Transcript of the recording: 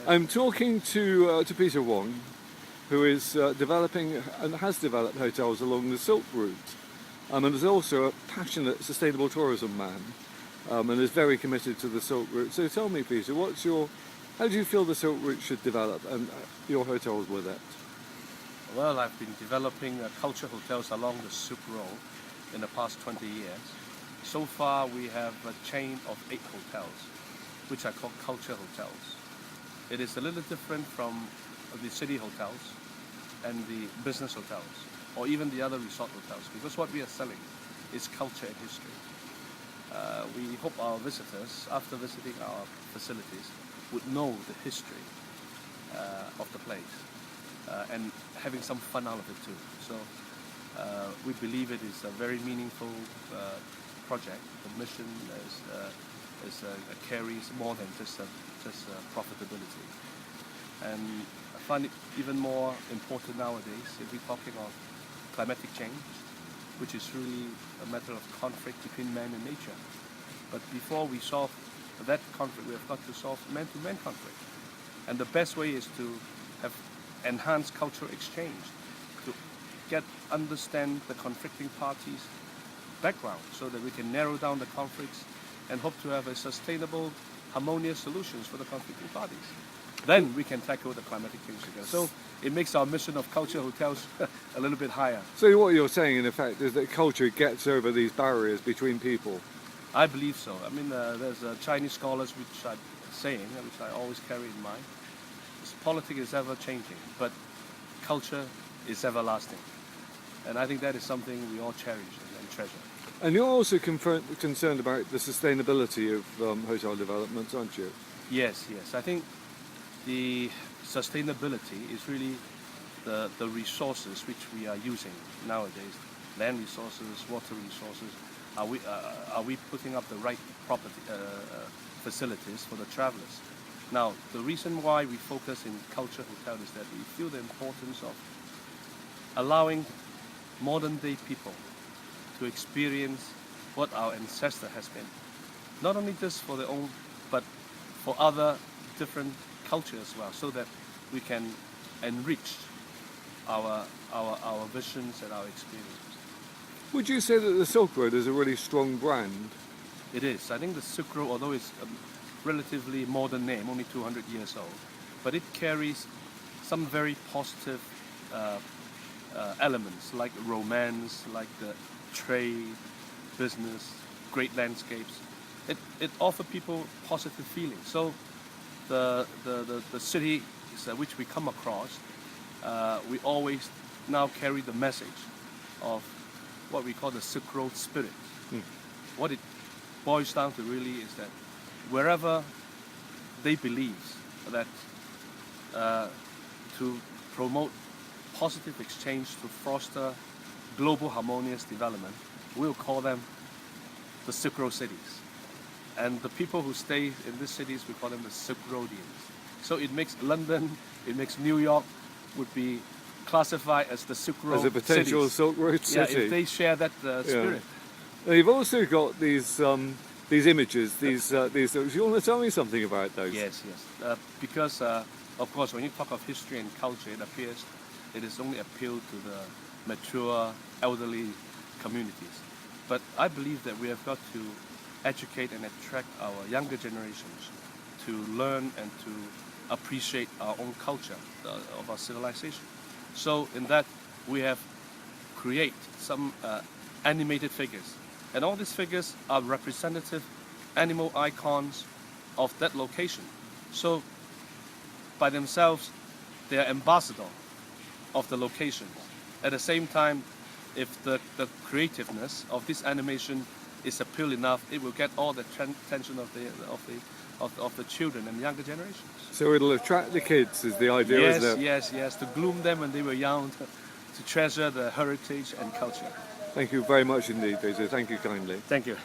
I'm talking to Peter Wong, who is developing and has developed hotels along the Silk Route, and is also a passionate sustainable tourism man, and is very committed to the Silk Route. So tell me, Peter, how do you feel the Silk Route should develop, and your hotels with it? Well, I've been developing culture hotels along the Silk Road in the past 20 years. So far, we have a chain of 8 hotels, which are called culture hotels. It is a little different from the city hotels and the business hotels, or even the other resort hotels, because what we are selling is culture and history. We hope our visitors, after visiting our facilities, would know the history of the place and having some fun out of it too. So we believe it is a very meaningful project. The mission carries more than just profitability. And I find it even more important nowadays if we're talking of climatic change, which is really a matter of conflict between man and nature. But before we solve that conflict, we have got to solve man-to-man conflict. And the best way is to have enhanced cultural exchange, to understand the conflicting parties' background so that we can narrow down the conflicts and hope to have a sustainable, harmonious solutions for the conflicting parties. Then we can tackle the climatic change together. So it makes our mission of culture hotels a little bit higher. So what you're saying, in effect, is that culture gets over these barriers between people? I believe so. I mean, there's Chinese scholars which are saying, which I always carry in mind, politics is ever changing, but culture is everlasting. And I think that is something we all cherish and treasure. And you're also concerned about the sustainability of hotel developments, aren't you? Yes. I think the sustainability is really the resources which we are using nowadays. Land resources, water resources. Are we putting up the right property facilities for the travelers? Now, the reason why we focus in culture hotel is that we feel the importance of allowing modern day people to experience what our ancestor has been. Not only just for their own, but for other different cultures as well, so that we can enrich our visions and our experiences. Would you say that the Silk Road is a really strong brand? It is. I think the Silk Road, although it's a relatively modern name, only 200 years old, but it carries some very positive elements like romance, like the trade, business, great landscapes. It offers people positive feelings. So the city which we come across, we always now carry the message of what we call the Silk Road spirit. What it boils down to really is that wherever they believe that to promote positive exchange, to foster global harmonious development, we'll call them the Silk Road cities. And the people who stay in these cities, we call them the Silk Roadians. So it makes London, it makes New York would be classified as the Silk Road as a potential cities. Silk Road city. Yeah, if they share that spirit. Now, you've also got these images, these. Do you want to tell me something about those? Yes. Because of course, when you talk of history and culture, it appears it is only appealed to the mature, elderly communities. But I believe that we have got to educate and attract our younger generations to learn and to appreciate our own culture of our civilization. So in that, we have created some animated figures. And all these figures are representative animal icons of that location. So by themselves, they are ambassador of the location. At the same time, if the creativeness of this animation is appeal enough, it will get all the attention of the children and younger generations. So it'll attract the kids, is the idea, isn't it? Yes, to gloom them when they were young, to treasure the heritage and culture. Thank you very much indeed, Peter. Thank you kindly. Thank you.